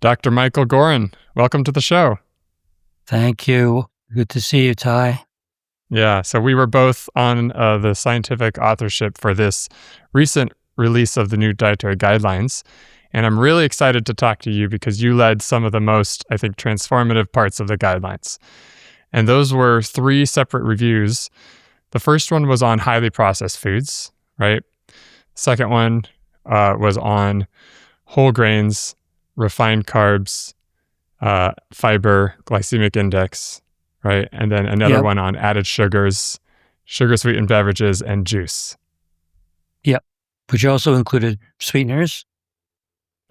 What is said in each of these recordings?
Dr. Michael Goran, welcome to the show. Thank you. Good to see you, Ty. Yeah, so we were both on the scientific authorship for this recent release of the new Dietary Guidelines, and I'm really excited to talk to you because you led some of the most, I think, transformative parts of the guidelines. And those were 3 separate reviews. The first one was on highly processed foods, right? Second one was on whole grains, refined carbs, fiber, glycemic index, right? And then another one on added sugars, sugar-sweetened beverages, and juice. Yep. Which also included sweeteners.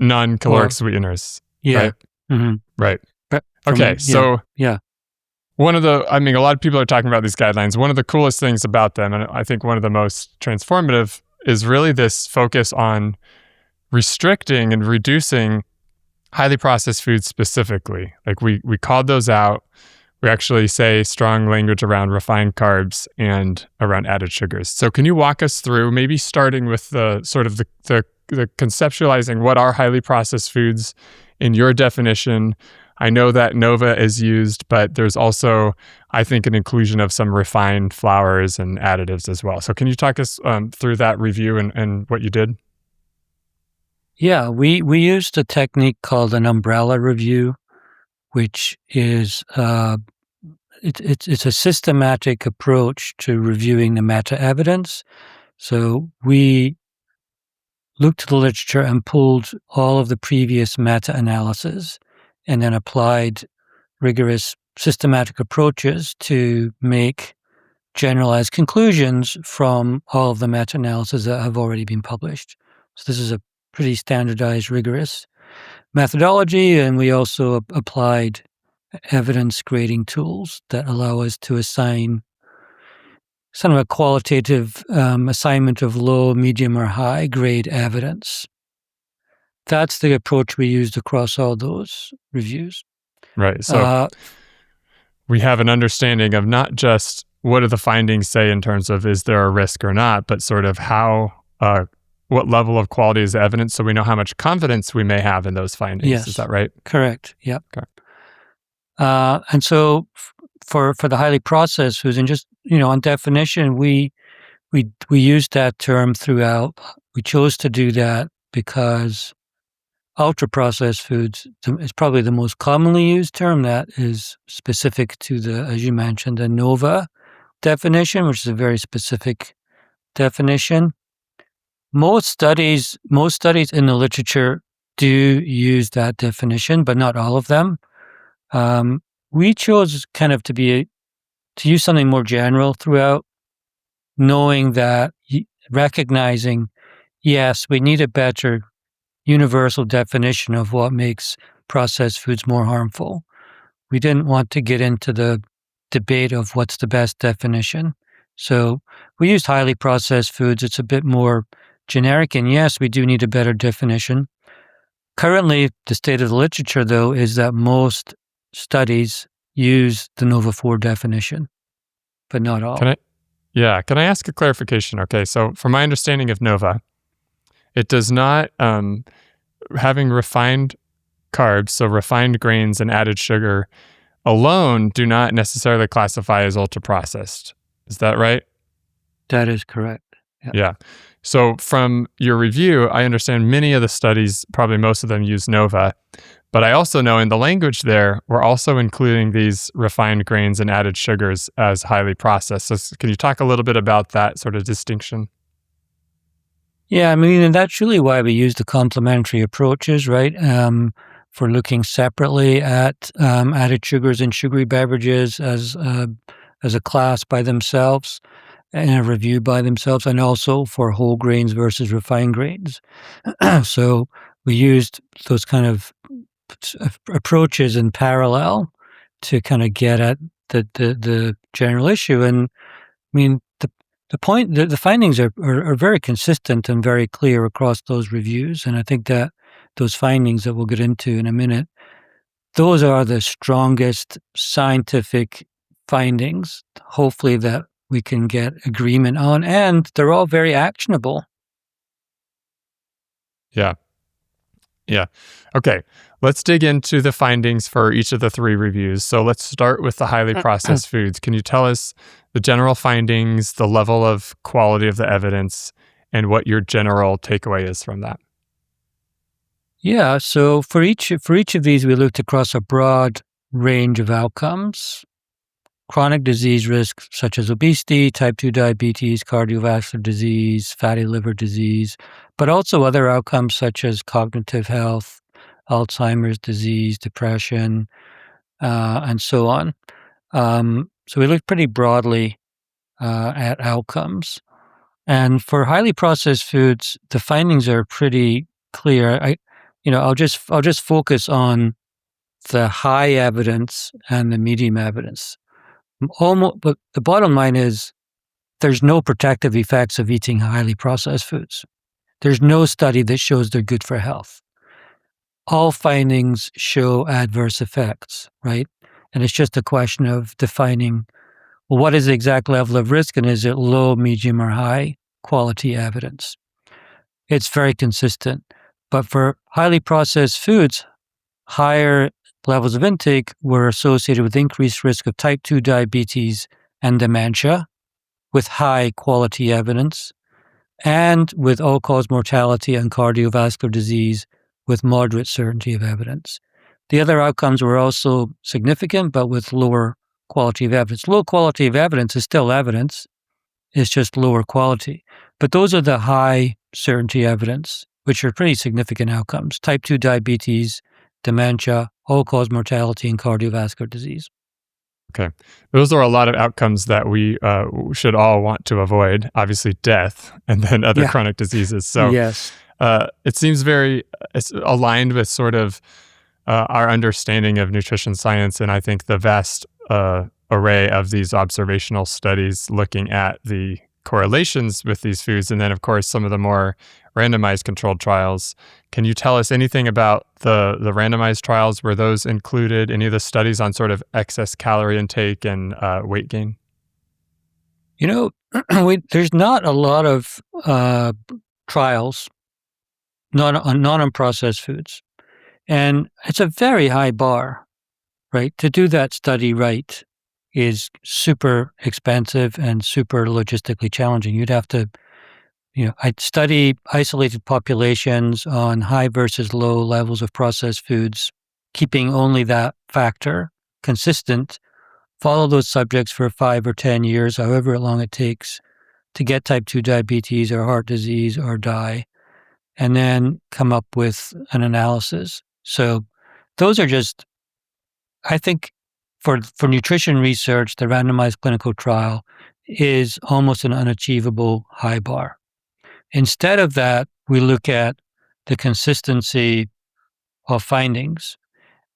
Non-caloric sweeteners. Yeah. Right? Mm-hmm. Right. Okay, so one of the, a lot of people are talking about these guidelines. One of the coolest things about them, and I think one of the most transformative, is really this focus on restricting and reducing highly processed foods specifically. Like we called those out. We actually say strong language around refined carbs and around added sugars. So can you walk us through, maybe starting with the sort of the conceptualizing what are highly processed foods in your definition? I know that NOVA is used, but there's also, I think, an inclusion of some refined flours and additives as well. So can you talk us through that review and what you did? Yeah, we used a technique called an umbrella review, which is it's a systematic approach to reviewing the meta-evidence. So we looked at the literature and pulled all of the previous meta-analysis and then applied rigorous systematic approaches to make generalized conclusions from all of the meta-analyses that have already been published. So this is a pretty standardized, rigorous methodology, and we also applied evidence grading tools that allow us to assign sort of a qualitative assignment of low, medium, or high grade evidence. That's the approach we used across all those reviews. Right. So we have an understanding of not just what do the findings say in terms of is there a risk or not, but sort of how, what level of quality is the evidence, so we know how much confidence we may have in those findings. Yes. Is that right? Correct. Yep. Okay. And so for the highly processed foods, and just, on definition, we used that term throughout. We chose to do that because ultra-processed foods is probably the most commonly used term that is specific to as you mentioned, the NOVA definition, which is a very specific definition. Most studies in the literature do use that definition, but not all of them. We chose kind of to use something more general throughout, knowing that, recognizing, yes, we need a better universal definition of what makes processed foods more harmful. We didn't want to get into the debate of what's the best definition. So we used highly processed foods. It's a bit more generic, and yes, we do need a better definition. Currently, the state of the literature, though, is that most studies use the NOVA 4 definition, but not all. Can I ask a clarification? Okay, so from my understanding of NOVA, it does not, having refined carbs, so refined grains and added sugar alone do not necessarily classify as ultra-processed. Is that right? That is correct. Yeah. So from your review, I understand many of the studies, probably most of them, use NOVA, but I also know in the language there, we're also including these refined grains and added sugars as highly processed. So can you talk a little bit about that sort of distinction? Yeah, and that's really why we use the complementary approaches, right? For looking separately at added sugars and sugary beverages as a class by themselves, and a review by themselves, and also for whole grains versus refined grains. So we used those kind of approaches in parallel to kind of get at the general issue. And the findings are very consistent and very clear across those reviews. And I think that those findings that we'll get into in a minute, those are the strongest scientific findings, hopefully, that we can get agreement on, and they're all very actionable. Yeah. Okay. let's dig into the findings for each of the 3 reviews. So let's start with the highly processed foods. Can you tell us the general findings, the level of quality of the evidence, and what your general takeaway is from that? Yeah, so for each of these, we looked across a broad range of outcomes. Chronic disease risks such as obesity, type 2 diabetes, cardiovascular disease, fatty liver disease, but also other outcomes such as cognitive health, Alzheimer's disease, depression, and so on. So we looked pretty broadly at outcomes. And for highly processed foods, the findings are pretty clear. I'll just focus on the high evidence and the medium evidence. But the bottom line is there's no protective effects of eating highly processed foods. There's no study that shows they're good for health. All findings show adverse effects, right? And it's just a question of defining, well, what is the exact level of risk, and is it low, medium, or high quality evidence? It's very consistent. But for highly processed foods, higher levels of intake were associated with increased risk of type 2 diabetes and dementia, with high quality evidence, and with all-cause mortality and cardiovascular disease with moderate certainty of evidence. The other outcomes were also significant, but with lower quality of evidence. Low quality of evidence is still evidence, it's just lower quality. But those are the high certainty evidence, which are pretty significant outcomes: type 2 diabetes, dementia, all-cause mortality, and cardiovascular disease. Okay. Those are a lot of outcomes that we should all want to avoid, obviously death and then other chronic diseases. So yes. It seems very aligned with sort of our understanding of nutrition science, and I think the vast array of these observational studies looking at the correlations with these foods, and then, of course, some of the more randomized controlled trials. Can you tell us anything about the randomized trials? Were those included? Any of the studies on sort of excess calorie intake and weight gain? There's not a lot of trials not on processed foods. And it's a very high bar, right? To do that study right is super expensive and super logistically challenging. You'd have to, I'd study isolated populations on high versus low levels of processed foods, keeping only that factor consistent, follow those subjects for 5 or 10 years, however long it takes to get type 2 diabetes or heart disease or die, and then come up with an analysis. So those are just, I think, for nutrition research, the randomized clinical trial is almost an unachievable high bar. Instead of that, we look at the consistency of findings.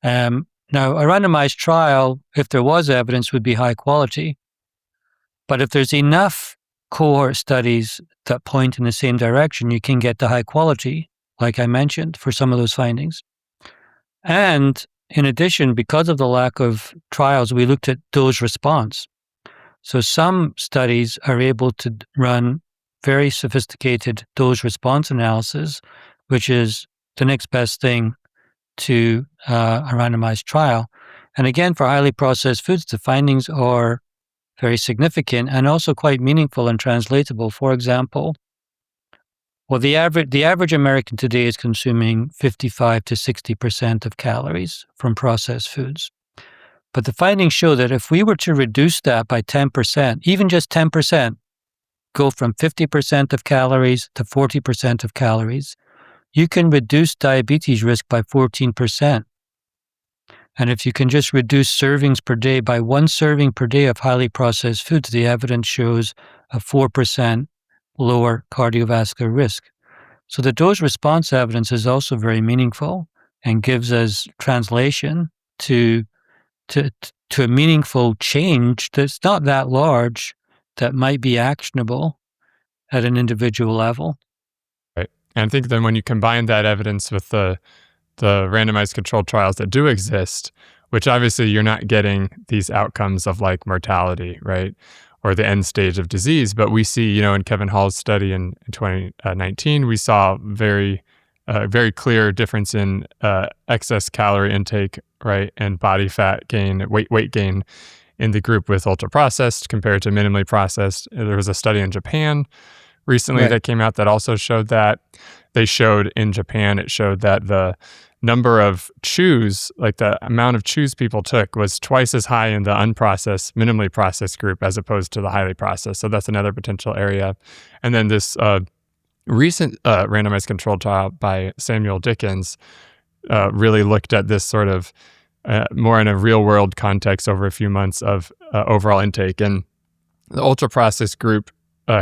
Now, a randomized trial, if there was evidence, would be high quality. But if there's enough cohort studies that point in the same direction, you can get to high quality, like I mentioned, for some of those findings. And in addition, because of the lack of trials, we looked at dose response. So some studies are able to run very sophisticated dose response analysis, which is the next best thing to a randomized trial. And again, for highly processed foods, the findings are very significant and also quite meaningful and translatable. For example, the average American today is consuming 55 to 60% of calories from processed foods. But the findings show that if we were to reduce that by 10%, even just 10%, go from 50% of calories to 40% of calories, you can reduce diabetes risk by 14%. And if you can just reduce servings per day by 1 serving per day of highly processed foods, the evidence shows a 4% lower cardiovascular risk. So the dose response evidence is also very meaningful and gives us translation to a meaningful change that's not that large, that might be actionable at an individual level. Right. And I think then when you combine that evidence with the randomized controlled trials that do exist, which obviously you're not getting these outcomes of like mortality, right? Or the end stage of disease. But we see, in Kevin Hall's study in 2019, we saw very a very clear difference in excess calorie intake, right, and body fat gain, weight gain in the group with ultra processed compared to minimally processed. There was a study in Japan recently that came out that also showed that. They showed in Japan, it showed that the number of chews, like the amount of chews people took, was twice as high in the unprocessed, minimally processed group as opposed to the highly processed. So that's another potential area. And then this recent randomized controlled trial by Samuel Dickens really looked at this sort of more in a real world context over a few months of overall intake. And the ultra processed group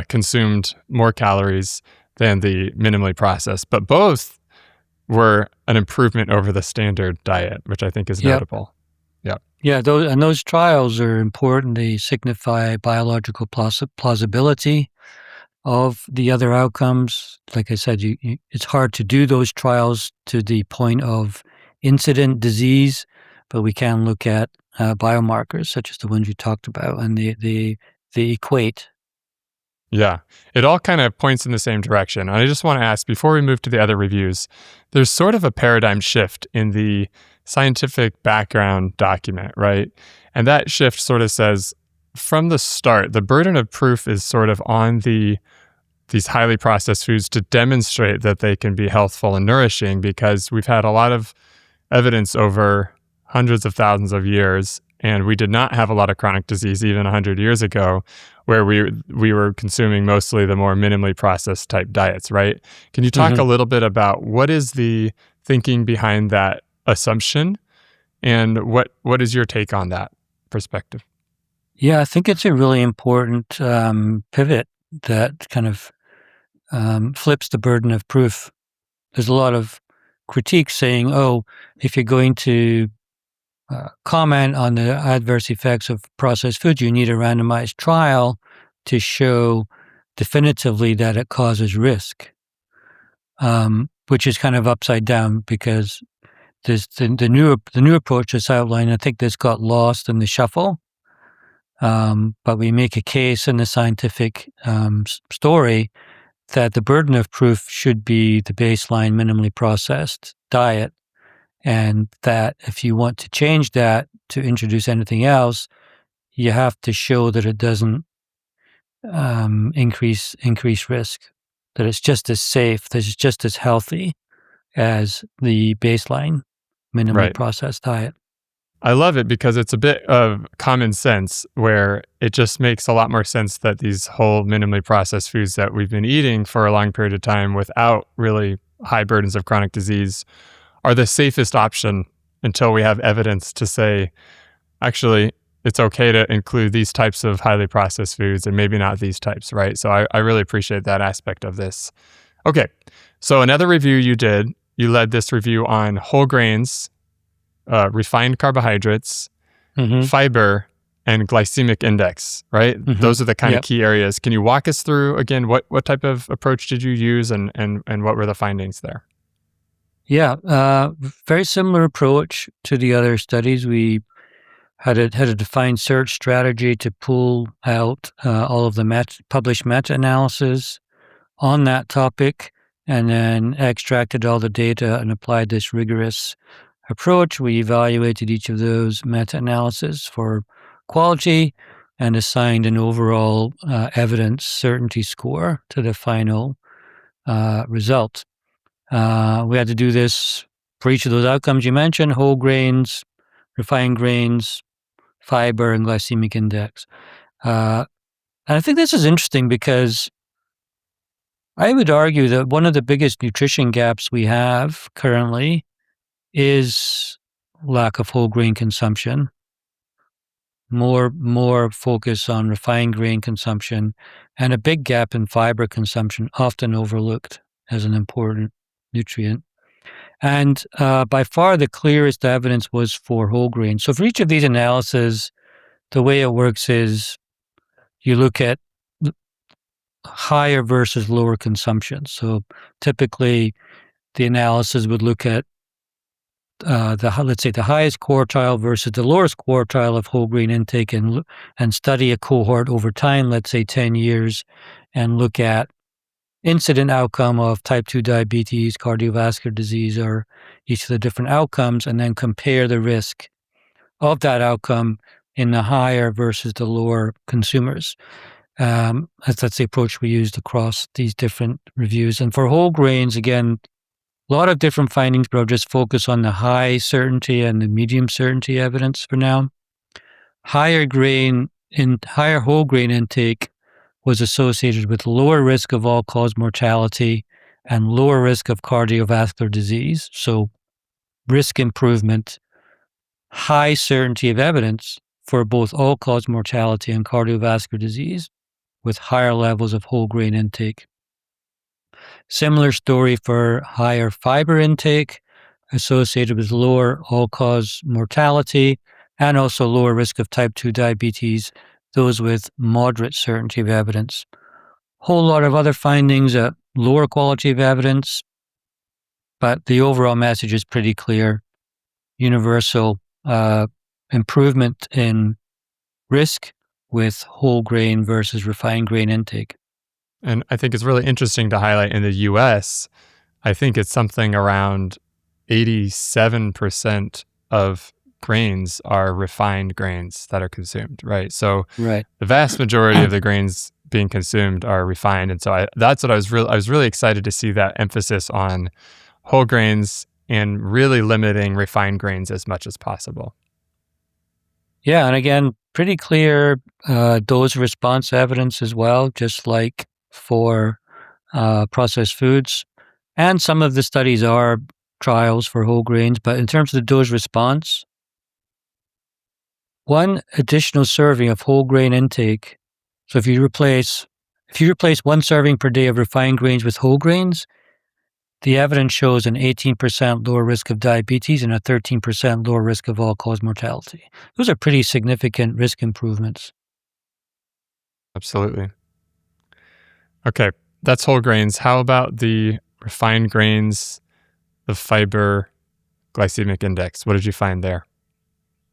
consumed more calories than the minimally processed, but both were an improvement over the standard diet, which I think is notable. Yeah, those trials are important. They signify biological plausibility of the other outcomes. Like I said, it's hard to do those trials to the point of incident disease, but we can look at biomarkers such as the ones you talked about, and they equate. Yeah, it all kind of points in the same direction. And I just want to ask, before we move to the other reviews, there's sort of a paradigm shift in the scientific background document, right? And that shift sort of says, from the start, the burden of proof is sort of on these highly processed foods to demonstrate that they can be healthful and nourishing, because we've had a lot of evidence over hundreds of thousands of years, and we did not have a lot of chronic disease even 100 years ago, where we were consuming mostly the more minimally processed type diets, right? Can you talk a little bit about what is the thinking behind that assumption, and what is your take on that perspective? Yeah, I think it's a really important pivot that kind of flips the burden of proof. There's a lot of critique saying, oh, if you're going to comment on the adverse effects of processed foods, you need a randomized trial to show definitively that it causes risk, which is kind of upside down, because there's the new approach that's outlined. I think this got lost in the shuffle, but we make a case in the scientific story that the burden of proof should be the baseline minimally processed diet, and that if you want to change that to introduce anything else, you have to show that it doesn't increase risk, that it's just as safe, that it's just as healthy as the baseline minimally processed diet. I love it because it's a bit of common sense, where it just makes a lot more sense that these whole minimally processed foods that we've been eating for a long period of time without really high burdens of chronic disease are the safest option until we have evidence to say, actually, it's okay to include these types of highly processed foods and maybe not these types, right? So I really appreciate that aspect of this. Okay, so another review you did, you led this review on whole grains, refined carbohydrates, fiber, and glycemic index, right? Those are the kind of key areas. Can you walk us through, again, what type of approach did you use, and what were the findings there? Yeah, very similar approach to the other studies. We had a defined search strategy to pull out all of the published meta-analysis on that topic, and then extracted all the data and applied this rigorous approach. We evaluated each of those meta-analyses for quality and assigned an overall evidence certainty score to the final result. We had to do this for each of those outcomes you mentioned: whole grains, refined grains, fiber, and glycemic index. And I think this is interesting because I would argue that one of the biggest nutrition gaps we have currently is lack of whole grain consumption, more focus on refined grain consumption, and a big gap in fiber consumption, often overlooked as an important nutrient. And by far the clearest evidence was for whole grain. So for each of these analyses, the way it works is you look at higher versus lower consumption. So typically the analysis would look at let's say the highest quartile versus the lowest quartile of whole grain intake, and study a cohort over time, let's say 10 years, and look at incident outcome of type 2 diabetes, cardiovascular disease, or each of the different outcomes, and then compare the risk of that outcome in the higher versus the lower consumers. That's the approach we used across these different reviews. And for whole grains, again, a lot of different findings, but I'll just focus on the high certainty and the medium certainty evidence for now. Higher whole grain intake was associated with lower risk of all-cause mortality and lower risk of cardiovascular disease. So risk improvement, high certainty of evidence for both all-cause mortality and cardiovascular disease with higher levels of whole grain intake. Similar story for higher fiber intake associated with lower all-cause mortality and also lower risk of type 2 diabetes, those with moderate certainty of evidence. Whole lot of other findings at lower quality of evidence, but the overall message is pretty clear. Universal improvement in risk with whole grain versus refined grain intake. And I think it's really interesting to highlight in the US, I think it's something around 87% of grains are refined grains that are consumed, right? So Right. the vast majority of the grains being consumed are refined. And so that's what I was really excited to see, that emphasis on whole grains and really limiting refined grains as much as possible. Yeah, and again, pretty clear dose response evidence as well, just like for processed foods. And some of the studies are trials for whole grains, but in terms of the dose response, one additional serving of whole grain intake. So if you replace one serving per day of refined grains with whole grains, the evidence shows an 18% lower risk of diabetes and a 13% lower risk of all-cause mortality. Those are pretty significant risk improvements. Absolutely. Okay, that's whole grains. How about the refined grains, the fiber, glycemic index? What did you find there?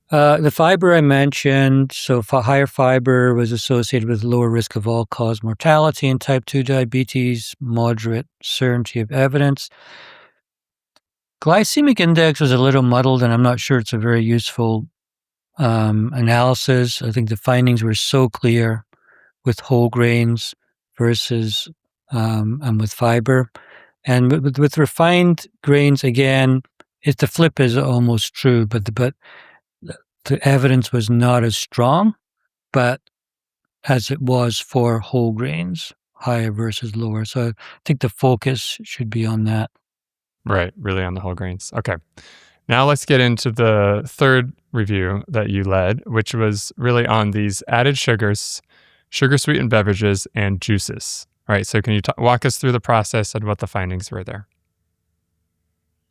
The fiber I mentioned, so higher fiber was associated with lower risk of all-cause mortality in type 2 diabetes, moderate certainty of evidence. Glycemic index was a little muddled, and I'm not sure it's a very useful analysis. I think the findings were so clear with whole grains versus and with fiber. And with refined grains, again, the flip is almost true, but the evidence was not as strong, but as it was for whole grains, higher versus lower. So I think the focus should be on that. Right, really on the whole grains. Okay. Now let's get into the third review that you led, which was really on these added sugars, sugar-sweetened beverages, and juices. All right, so can you walk us through the process and what the findings were there?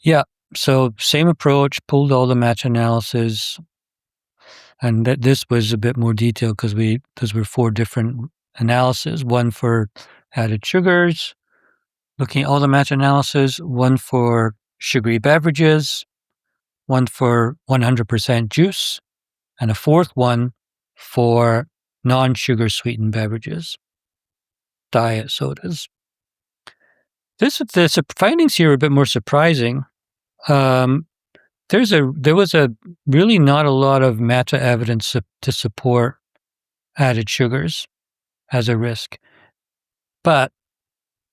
Yeah, so same approach, pulled all the meta-analysis, and this was a bit more detailed because those were 4 different analyses, one for added sugars, looking at all the meta-analysis, one for sugary beverages, one for 100% juice, and a fourth one for non-sugar sweetened beverages, diet sodas. The findings here are a bit more surprising. There was really not a lot of meta evidence to support added sugars as a risk, but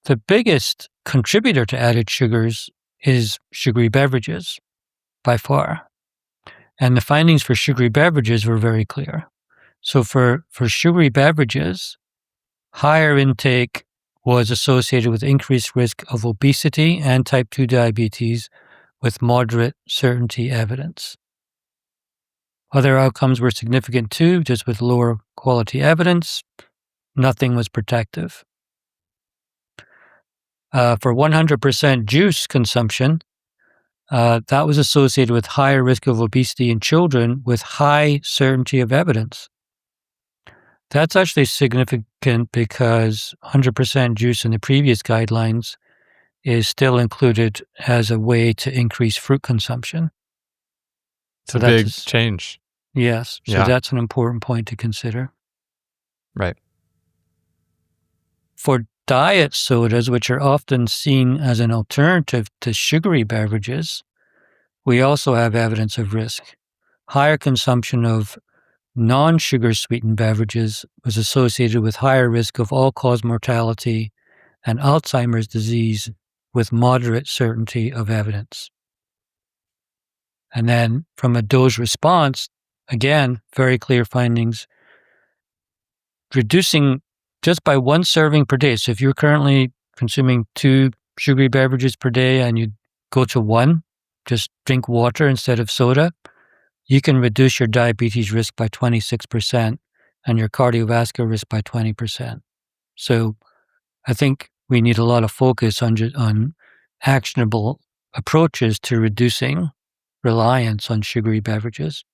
the biggest contributor to added sugars is sugary beverages by far. And the findings for sugary beverages were very clear. So for sugary beverages, higher intake was associated with increased risk of obesity and type 2 diabetes with moderate certainty evidence. Other outcomes were significant too, just with lower quality evidence. Nothing was protective. For 100% juice consumption, that was associated with higher risk of obesity in children with high certainty of evidence. That's actually significant because 100% juice in the previous guidelines is still included as a way to increase fruit consumption. It's a big change. Yes, so that's an important point to consider. Right. For diet sodas, which are often seen as an alternative to sugary beverages, we also have evidence of risk. Higher consumption of non-sugar sweetened beverages was associated with higher risk of all-cause mortality and Alzheimer's disease with moderate certainty of evidence. And then from a dose response, again, very clear findings, reducing just by one serving per day. So if you're currently consuming 2 sugary beverages per day and you go to 1, just drink water instead of soda, you can reduce your diabetes risk by 26% and your cardiovascular risk by 20%. So I think we need a lot of focus on actionable approaches to reducing reliance on sugary beverages.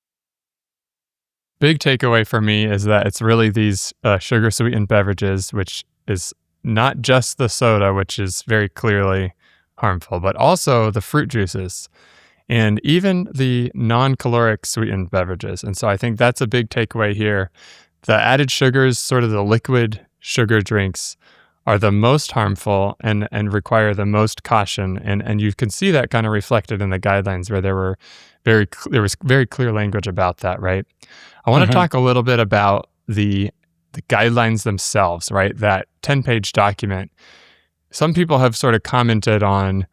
Big takeaway for me is that it's really these sugar sweetened beverages, which is not just the soda, which is very clearly harmful, but also the fruit juices and even the non-caloric sweetened beverages. And so I think that's a big takeaway here. The added sugars, sort of the liquid sugar drinks, are the most harmful and require the most caution. And you can see that kind of reflected in the guidelines where there was very clear language about that, right? I want to talk a little bit about the guidelines themselves, right? That 10-page document. Some people have sort of commented on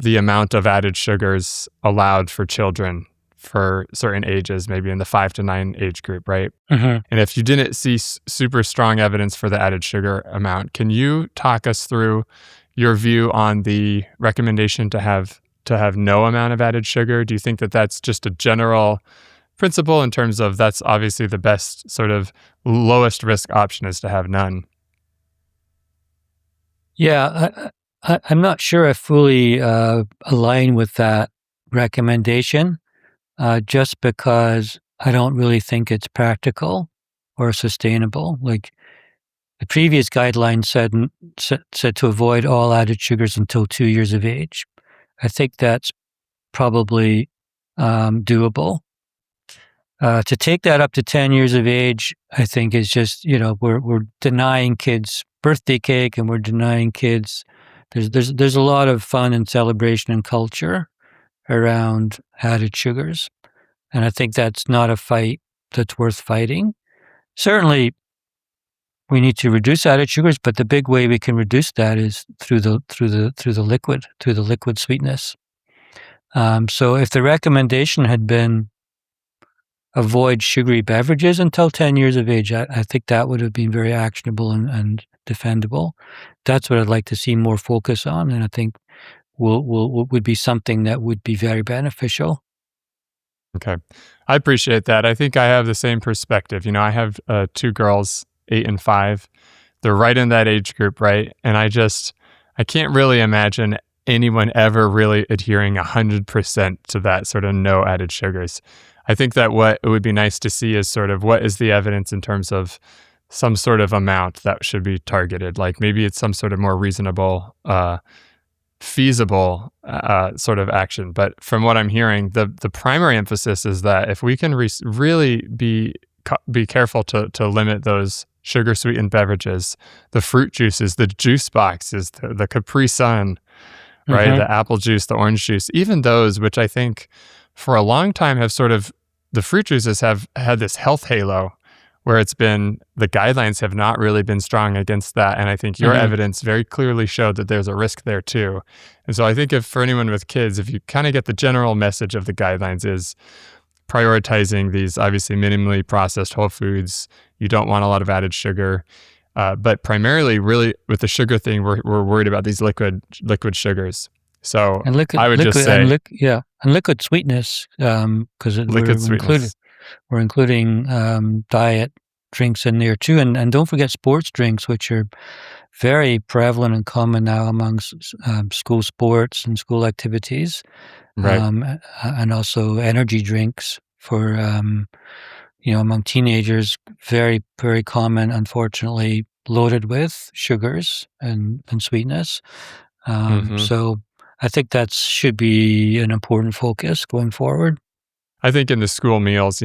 the amount of added sugars allowed for children for certain ages, maybe in the 5 to 9 age group, right? And if you didn't see super strong evidence for the added sugar amount, can you talk us through your view on the recommendation to have no amount of added sugar? Do you think that that's just a general principle in terms of that's obviously the best sort of lowest risk option is to have none? Yeah, I'm not sure I fully align with that recommendation, just because I don't really think it's practical or sustainable. Like the previous guidelines said to avoid all added sugars until 2 years of age. I think that's probably doable. To take that up to 10 years of age, I think is just, we're denying kids birthday cake and we're denying kids. There's a lot of fun and celebration and culture around added sugars. And I think that's not a fight that's worth fighting. Certainly, we need to reduce added sugars, but the big way we can reduce that is through the liquid sweetness. So if the recommendation had been avoid sugary beverages until 10 years of age, I think that would have been very actionable and defendable. That's what I'd like to see more focus on, and I think would be something that would be very beneficial. Okay. I appreciate that. I think I have the same perspective. I have 2 girls, 8 and 5. They're right in that age group, right? And I can't really imagine anyone ever really adhering 100% to that sort of no added sugars. I think that what it would be nice to see is sort of what is the evidence in terms of some sort of amount that should be targeted. Like maybe it's some sort of more reasonable, feasible sort of action. But from what I'm hearing, the primary emphasis is that if we can really be careful to limit those sugar sweetened beverages, the fruit juices, the juice boxes, the Capri Sun, right? The apple juice, the orange juice, even those, which I think for a long time have sort of, the fruit juices have had this health halo where it's been, the guidelines have not really been strong against that. And I think your evidence very clearly showed that there's a risk there too. And so I think if for anyone with kids, if you kind of get the general message of the guidelines is prioritizing these obviously minimally processed whole foods, you don't want a lot of added sugar. But primarily really with the sugar thing, we're worried about these liquid sugars. So I would just say, and liquid sweetness, because we're including diet drinks in there too, and don't forget sports drinks, which are very prevalent and common now among school sports and school activities, right? And also energy drinks for among teenagers, very very common, unfortunately, loaded with sugars and sweetness. So I think that should be an important focus going forward. I think in the school meals,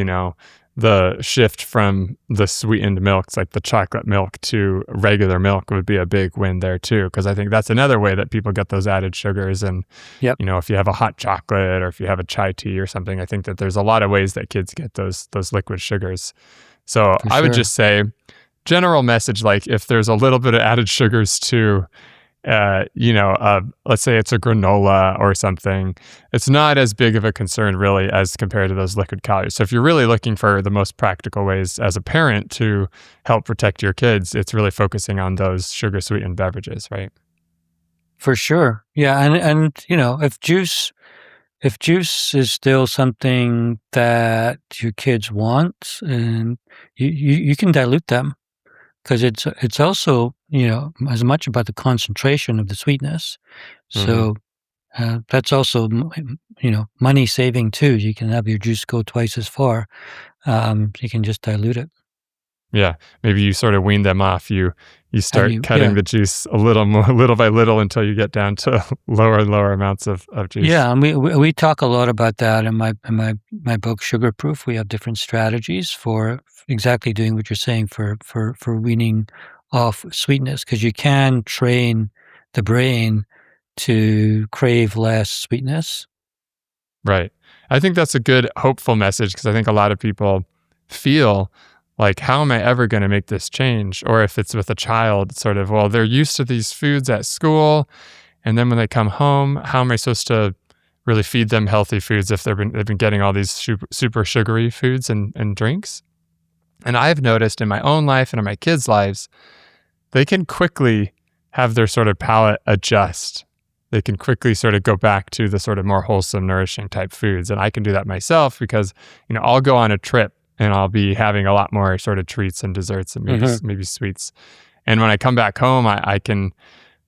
the shift from the sweetened milks, like the chocolate milk, to regular milk would be a big win there too. Because I think that's another way that people get those added sugars. And, Yep. if you have a hot chocolate or if you have a chai tea or something, I think that there's a lot of ways that kids get those liquid sugars. So For I would sure. just say, general message, like if there's a little bit of added sugars to let's say it's a granola or something, it's not as big of a concern really as compared to those liquid calories. So if you're really looking for the most practical ways as a parent to help protect your kids, it's really focusing on those sugar sweetened beverages, right? For sure. Yeah. And if juice is still something that your kids want, and you can dilute them, because it's also, as much about the concentration of the sweetness. So that's also, money saving too. You can have your juice go twice as far. You can just dilute it. Yeah, maybe you sort of wean them off. You start cutting Yeah. the juice a little more, little by little, until you get down to lower and lower amounts of juice. Yeah, and we talk a lot about that in my book Sugar Proof. We have different strategies for exactly doing what you're saying for weaning off sweetness, because you can train the brain to crave less sweetness. Right. I think that's a good, hopeful message, because I think a lot of people feel like, how am I ever going to make this change? Or if it's with a child, sort of, well, they're used to these foods at school, and then when they come home, how am I supposed to really feed them healthy foods if they've been getting all these super sugary foods and drinks? And I've noticed in my own life and in my kids' lives, they can quickly have their sort of palate adjust. They can quickly sort of go back to the sort of more wholesome, nourishing type foods. And I can do that myself because, I'll go on a trip and I'll be having a lot more sort of treats and desserts and maybe sweets. And when I come back home, I can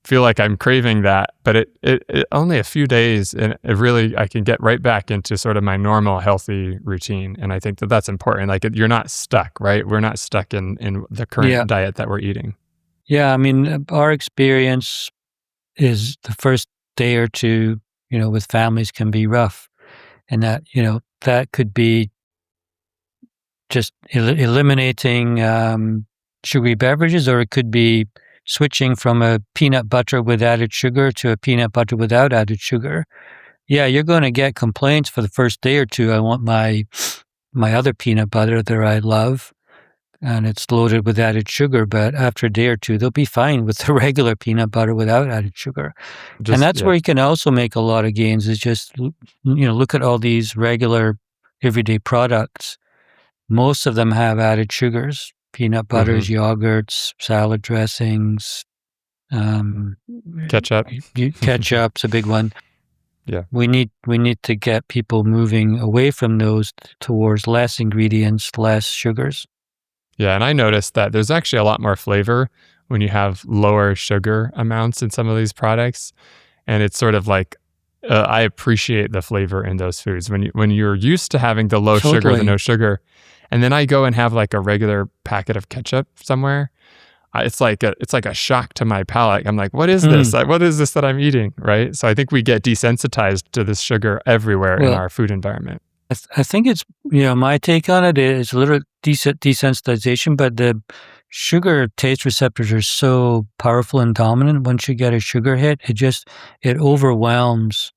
feel like I'm craving that, but it only a few days, and I can get right back into sort of my normal healthy routine. And I think that that's important. Like, you're not stuck, right? We're not stuck in the current diet that we're eating. Yeah, I mean, our experience is the first day or two, with families can be rough, and that could be just eliminating sugary beverages, or it could be switching from a peanut butter with added sugar to a peanut butter without added sugar. Yeah, you're going to get complaints for the first day or two. I want my other peanut butter that I love, and it's loaded with added sugar. But after a day or two, they'll be fine with the regular peanut butter without added sugar. And that's where you can also make a lot of gains, is just, look at all these regular everyday products. Most of them have added sugars: peanut butters, yogurts, salad dressings, Ketchup. Ketchup's a big one. Yeah. We need to get people moving away from those towards less ingredients, less sugars. Yeah, and I noticed that there's actually a lot more flavor when you have lower sugar amounts in some of these products. And it's sort of like, I appreciate the flavor in those foods. When you're used to having the low sugar, the no sugar, and then I go and have like a regular packet of ketchup somewhere, it's like a shock to my palate. I'm like, what is this? What is this that I'm eating? Right? So I think we get desensitized to this sugar everywhere in our food environment. I think it's, my take on it is a little desensitization, but the sugar taste receptors are so powerful and dominant. Once you get a sugar hit, it overwhelms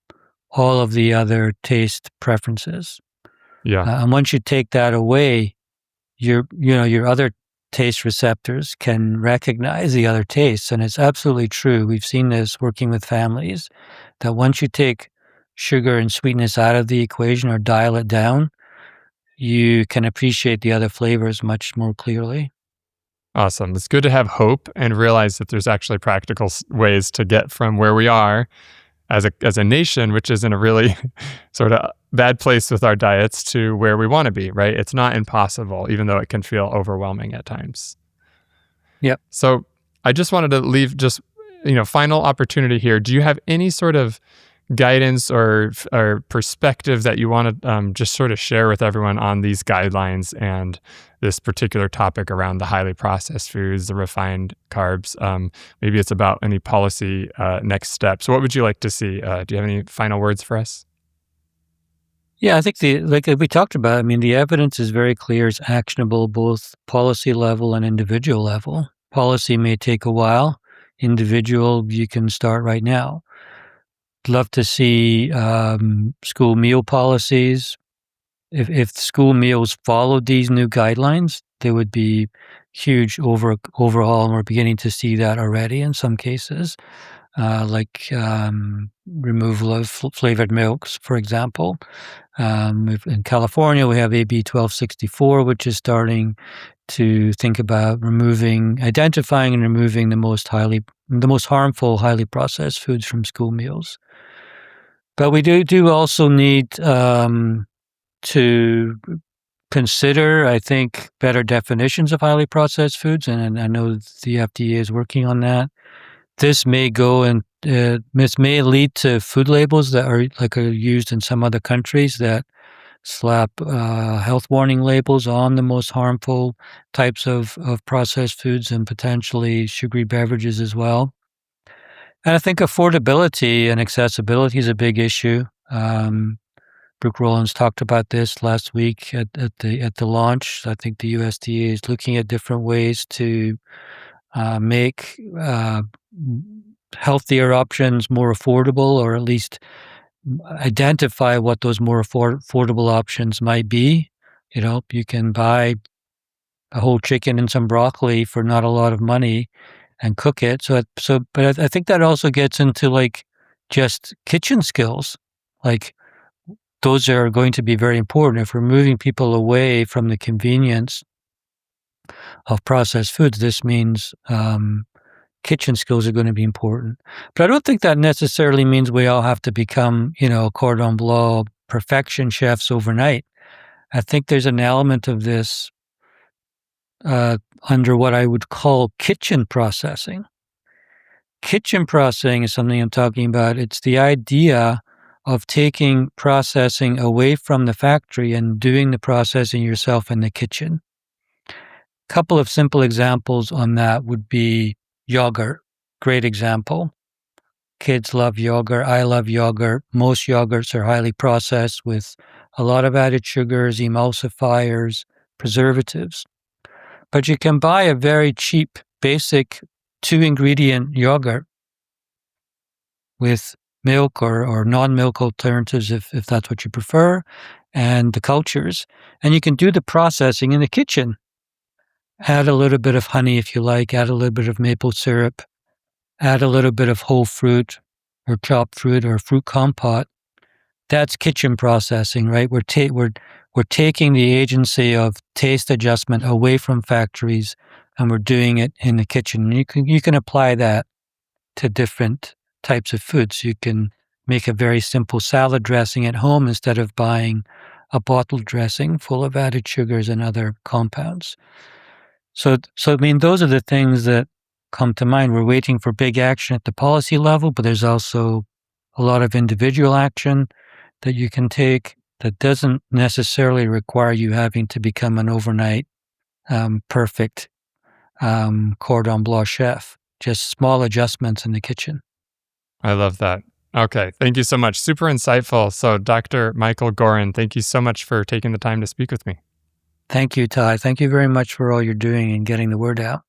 all of the other taste preferences. Yeah. And once you take that away, your other taste receptors can recognize the other tastes. And it's absolutely true. We've seen this working with families, that once you take sugar and sweetness out of the equation or dial it down, you can appreciate the other flavors much more clearly. Awesome. It's good to have hope and realize that there's actually practical ways to get from where we are as a nation, which is in a really sort of bad place with our diets, to where we want to be, right? It's not impossible, even though it can feel overwhelming at times. Yep. So I just wanted to leave final opportunity here. Do you have any sort of guidance or perspective that you want to just sort of share with everyone on these guidelines and this particular topic around the highly processed foods, the refined carbs? Maybe it's about any policy next steps. What would you like to see? Do you have any final words for us? Yeah, I think like we talked about, I mean, the evidence is very clear. It's actionable both policy level and individual level. Policy may take a while. Individual, you can start right now. Love to see school meal policies. If school meals followed these new guidelines, there would be huge overhaul, and we're beginning to see that already in some cases, like removal of flavored milks, for example. In California, we have AB 1264, which is starting to think about identifying and removing the most harmful, highly processed foods from school meals. But we do also need to consider, I think, better definitions of highly processed foods, and I know the FDA is working on that. This may lead to food labels that are used in some other countries that slap health warning labels on the most harmful types of processed foods and potentially sugary beverages as well. And I think affordability and accessibility is a big issue. Brooke Rollins talked about this last week at the launch. I think the USDA is looking at different ways to make healthier options more affordable, or at least identify what those more affordable options might be. You know, you can buy a whole chicken and some broccoli for not a lot of money and cook it. But I think that also gets into like just kitchen skills. Like those are going to be very important if we're moving people away from the convenience of processed foods. This means kitchen skills are going to be important. But I don't think that necessarily means we all have to become, cordon bleu perfection chefs overnight. I think there's an element of this under what I would call kitchen processing. Kitchen processing is something I'm talking about. It's the idea of taking processing away from the factory and doing the processing yourself in the kitchen. A couple of simple examples on that would be yogurt. Great example. Kids love yogurt. I love yogurt. Most yogurts are highly processed with a lot of added sugars, emulsifiers, preservatives. But you can buy a very cheap, basic 2-ingredient yogurt with milk or non-milk alternatives if that's what you prefer, and the cultures. And you can do the processing in the kitchen. Add a little bit of honey if you like, add a little bit of maple syrup, add a little bit of whole fruit or chopped fruit or fruit compote. That's kitchen processing, right? We're taking the agency of taste adjustment away from factories, and we're doing it in the kitchen. You can apply that to different types of foods. You can make a very simple salad dressing at home instead of buying a bottled dressing full of added sugars and other compounds. So I mean, those are the things that come to mind. We're waiting for big action at the policy level, but there's also a lot of individual action that you can take that doesn't necessarily require you having to become an overnight perfect cordon bleu chef. Just small adjustments in the kitchen. I love that. Okay, thank you so much. Super insightful. So Dr. Michael Goran, thank you so much for taking the time to speak with me. Thank you, Ty. Thank you very much for all you're doing and getting the word out.